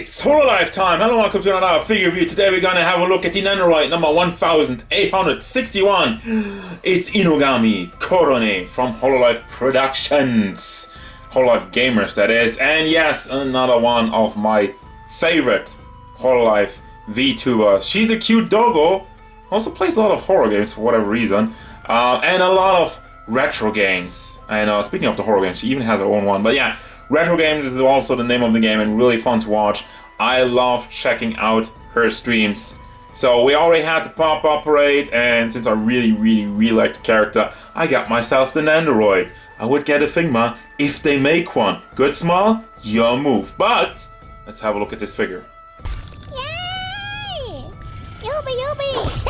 It's Hololive time! Hello, welcome to another figure review. Today we're gonna have a look at the Nendoroid number 1861. It's Inugami Korone from Hololive Productions. Hololive Gamers, that is. And yes, another one of my favorite Hololive VTubers. She's a cute doggo. Also plays a lot of horror games for whatever reason. And a lot of retro games. And speaking of the horror games, she even has her own one. But yeah, retro games is also the name of the game and really fun to watch. I love checking out her streams. So we already had the pop-up parade, and since I really like the character, I got myself the Nendoroid. I would get a Figma if they make one. Good smile? Your move. But let's have a look at this figure. Yay! Yubi!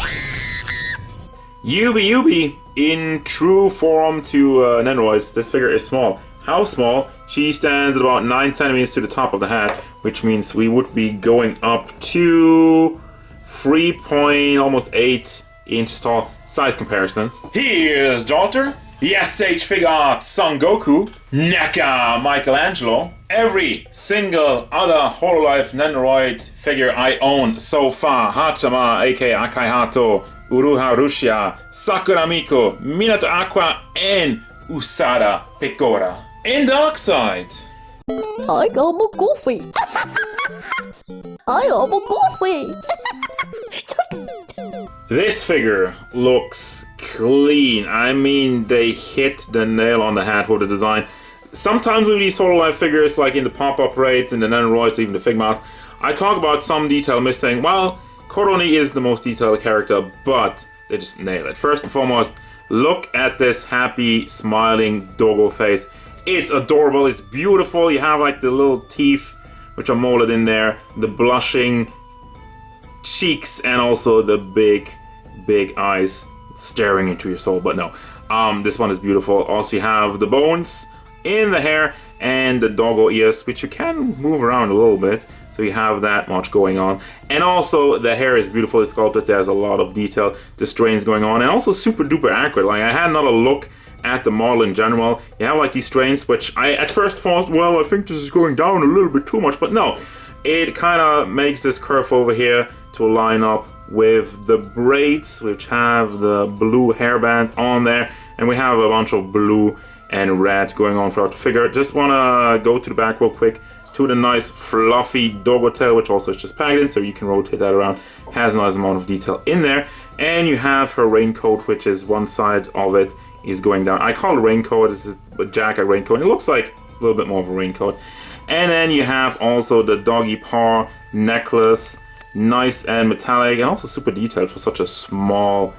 Yubi! In true form to Nendoroids, this figure is small. How small? She stands at about 9 centimeters to the top of the hat, which means we would be going up to 3.8 inches tall. Size comparisons. Here's Daughter, SH Figure Art Son Goku, NECA Michelangelo. Every single other Hololive Nendoroid figure I own so far: Hachama, aka Akai Hato, Uruha Rushia, Sakura Miko, Minato Aqua, and Usada Pecora. In Dark Side, I got more coffee. This figure looks clean. I mean, they hit the nail on the head with the design. Sometimes with these Hololive figures, like in the pop-up raids, in the Nendoroids, even the Figmas, I talk about some detail missing. Well, Korone is the most detailed character, but they just nail it. First and foremost, look at this happy, smiling doggo face. It's adorable, it's beautiful. You have like the little teeth, which are molded in there, the blushing cheeks, and also the big eyes staring into your soul. But no, this one is beautiful. Also, you have the bones in the hair and the doggo ears, which you can move around a little bit. So you have that much going on. And also, the hair is beautifully sculpted. There's a lot of detail, the strains going on, and also super duper accurate. Like, I had another look at the model in general. You have like these strains, which I at first thought, well, I think this is going down a little bit too much, but no, it kind of makes this curve over here to line up with the braids, which have the blue hairband on there, and we have a bunch of blue and red going on throughout the figure. Just want to go to the back real quick to the nice fluffy doggo tail, which also is just packed in, so you can rotate that around. Has a nice amount of detail in there. And you have her raincoat, which is one side of it is going down. I call it a raincoat. This is a jacket raincoat. It looks like a little bit more of a raincoat. And then you have also the doggy paw necklace, nice and metallic, and also super detailed for such a small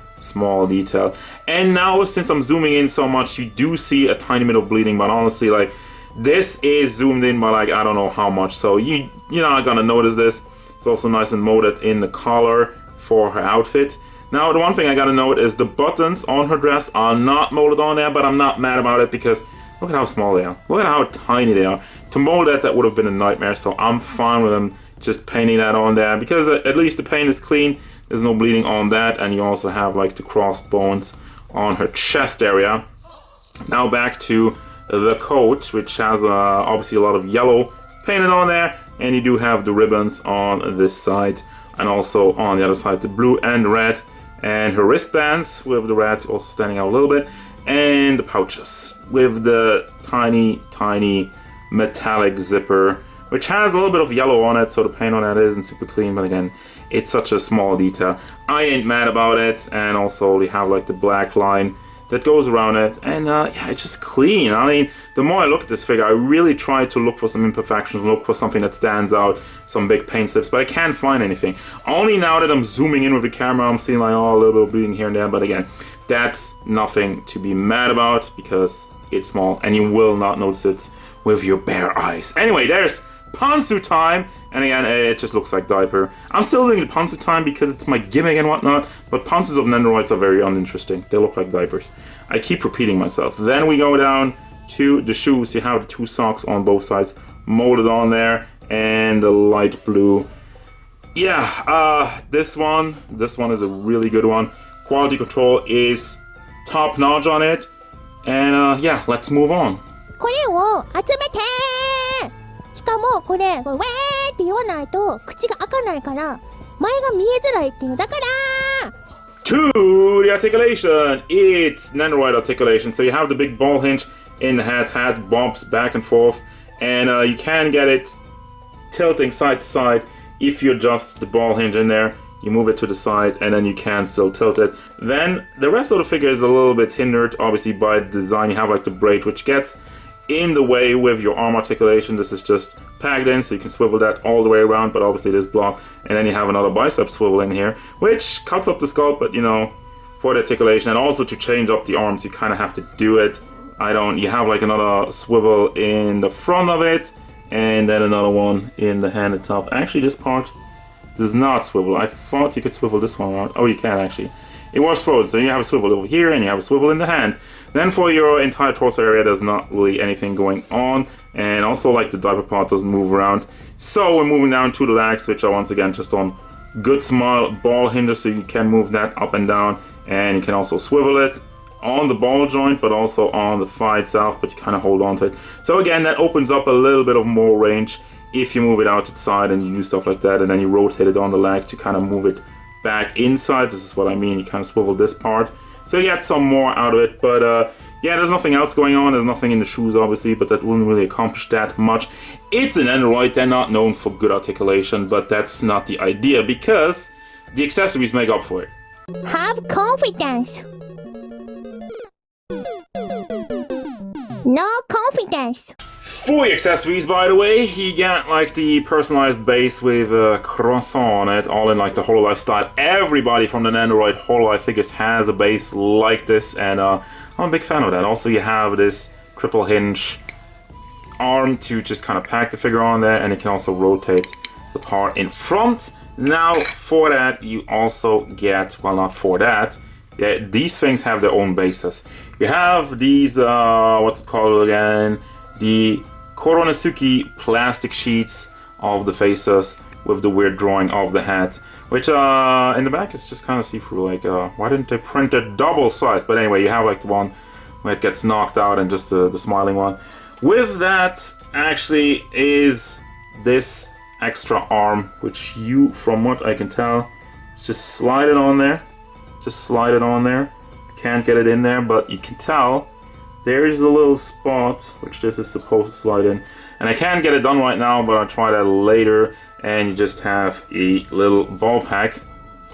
detail. And now, since I'm zooming in so much, you do see a tiny bit of bleeding, but honestly, like, this is zoomed in by like I don't know how much, so you're not gonna notice this. It's also nice and molded in the collar for her outfit. Now, the one thing I gotta note is the buttons on her dress are not molded on there, but I'm not mad about it because look at how small they are. Look at how tiny they are. To mold that would have been a nightmare, so I'm fine with them just painting that on there because at least the paint is clean. There's no bleeding on that, and you also have like the crossed bones on her chest area. Now back to the coat, which has obviously a lot of yellow painted on there, and you do have the ribbons on this side, and also on the other side the blue and red, and her wristbands with the red also standing out a little bit, and the pouches with the tiny metallic zipper, which has a little bit of yellow on it, so the paint on that isn't super clean, but again, it's such a small detail. I ain't mad about it. And also we have like the black line that goes around it, and yeah, it's just clean. I mean, the more I look at this figure, I really try to look for some imperfections, look for something that stands out, some big paint slips, but I can't find anything. Only now that I'm zooming in with the camera, I'm seeing like, oh, a little bit of bleeding here and there, but again, that's nothing to be mad about because it's small and you will not notice it with your bare eyes. Anyway, there's pantsu time, and again, it just looks like diaper. I'm still doing the pantsu time because it's my gimmick and whatnot, but pantsus of Nendoroids are very uninteresting. They look like diapers. I keep repeating myself. Then we go down to the shoes. You have the 2 socks on both sides molded on there, and the light blue. Yeah, this one is a really good one. Quality control is top notch on it, and yeah, let's move on. これを集めて。しかもこれウェッって言わないと口が開かないから前が見えづらいっていうだから To the articulation, it's Nendoroid articulation. So you have the big ball hinge in the head bobs back and forth, and you can get it tilting side to side if you adjust the ball hinge in there. You move it to the side, and then you can still tilt it. Then the rest of the figure is a little bit hindered, obviously, by the design. You have like the braid, which gets in the way with your arm articulation. This is just packed in, so you can swivel that all the way around, but obviously this block. And then you have another bicep swivel in here, which cuts up the sculpt, but you know, for the articulation. And also to change up the arms, you kind of have to do it. You have like another swivel in the front of it, and then another one in the hand itself. Actually, this part does not swivel. I thought you could swivel this one around. Oh, you can actually. It was frozen, so you have a swivel over here, and you have a swivel in the hand. Then for your entire torso area, there's not really anything going on, and also like the diaper part doesn't move around. So we're moving down to the legs, which are once again just on good small ball hinges, so you can move that up and down, and you can also swivel it on the ball joint, but also on the thigh itself, but you kind of hold on to it. So again, that opens up a little bit of more range if you move it out to the side and you do stuff like that, and then you rotate it on the leg to kind of move it back inside. This is what I mean, you kind of swivel this part. So you get some more out of it, but yeah, there's nothing else going on. There's nothing in the shoes, obviously, but that wouldn't really accomplish that much. It's an Nendoroid. They're not known for good articulation, but that's not the idea, because the accessories make up for it. Have confidence. No confidence. For the accessories, by the way, you get like the personalized base with a croissant on it, all in like the Hololive style. Everybody from the Nendoroid Hololive figures has a base like this, and I'm a big fan of that. Also, you have this triple hinge arm to just kind of pack the figure on there, and you can also rotate the part in front. Now, for that, you also get, well, not for that, yeah, these things have their own bases. You have these, what's it called again? The Korone Ch plastic sheets of the faces with the weird drawing of the head, which in the back is just kind of see-through. Like, why didn't they print it double size? But anyway, you have like the one where it gets knocked out and just the smiling one. With that, actually, is this extra arm, which you, from what I can tell, just slide it on there. Just slide it on there. Can't get it in there, but you can tell there's a little spot which this is supposed to slide in. And I can't get it done right now, but I'll try that later. And you just have a little ball pack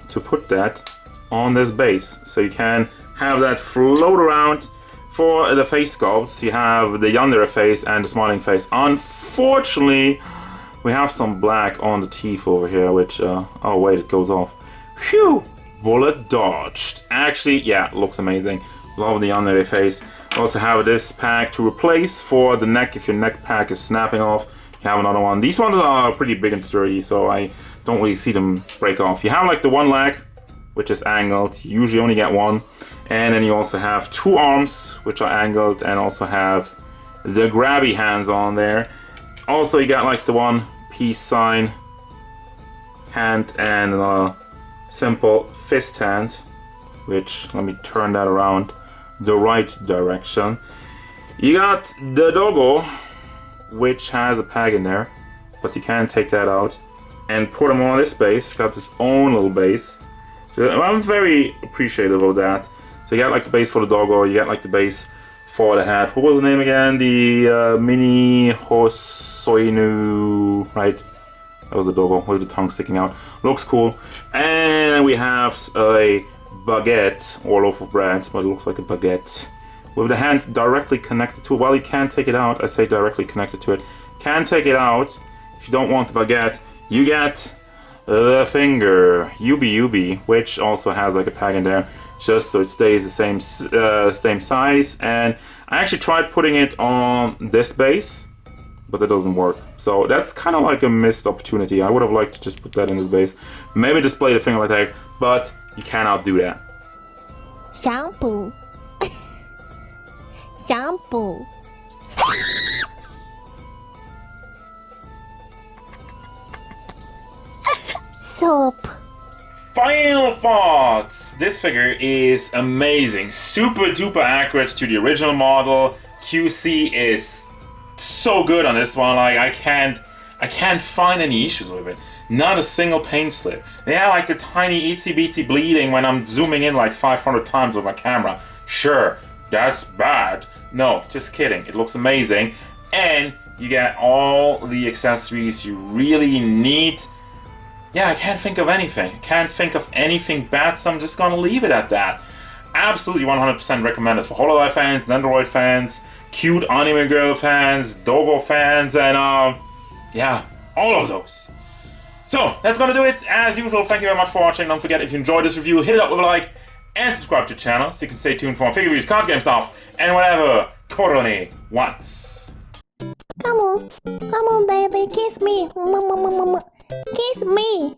to put that on this base. So you can have that float around. For the face sculpts, you have the yandere face and the smiling face. Unfortunately, we have some black on the teeth over here, which, oh wait, it goes off. Phew! Bullet dodged. Actually, yeah, it looks amazing. Love the yandere face. Also have this pack to replace for the neck. If your neck pack is snapping off, you have another one. These ones are pretty big and sturdy, so I don't really see them break off. You have like the one leg, which is angled. You usually only get one. And then you also have two arms, which are angled, and also have the grabby hands on there. Also, you got like the one peace sign hand and a simple fist hand, which, let me turn that around the right direction. You got the doggo, which has a peg in there, but you can take that out and put him on this base. Got its own little base. So I'm very appreciative of that. So you got like the base for the doggo, you got like the base for the hat. What was the name again? The mini Hosoinu, right? That was the doggo with the tongue sticking out. Looks cool. And we have a baguette, or loaf of bread, but it looks like a baguette, with the hand directly connected to it. Well, you can take it out. I say directly connected to it. Can take it out. If you don't want the baguette, you get the finger, Yubi, which also has like a peg in there, just so it stays the same size. And I actually tried putting it on this base, but that doesn't work. So that's kind of like a missed opportunity. I would have liked to just put that in this base. Maybe display the finger like that, but you cannot do that. Shampoo. Shampoo. Soap. Final thoughts! This figure is amazing. Super duper accurate to the original model. QC is so good on this one. Like, I can't I can't find any issues with it. Not a single paint slip. Yeah, like the tiny itsy bitsy bleeding when I'm zooming in like 500 times with my camera. Sure, that's bad. No, just kidding. It looks amazing. And you get all the accessories you really need. Yeah, I can't think of anything. I can't think of anything bad, so I'm just gonna leave it at that. Absolutely 100% recommended for Hololive fans, Nendoroid fans, cute anime girl fans, doggo fans, and yeah, all of those. So, that's gonna do it. As usual, thank you very much for watching. Don't forget, if you enjoyed this review, hit it up with a like, and subscribe to the channel so you can stay tuned for more figure reviews, card game stuff, and whatever Korone wants. Come on, baby, kiss me. Kiss me.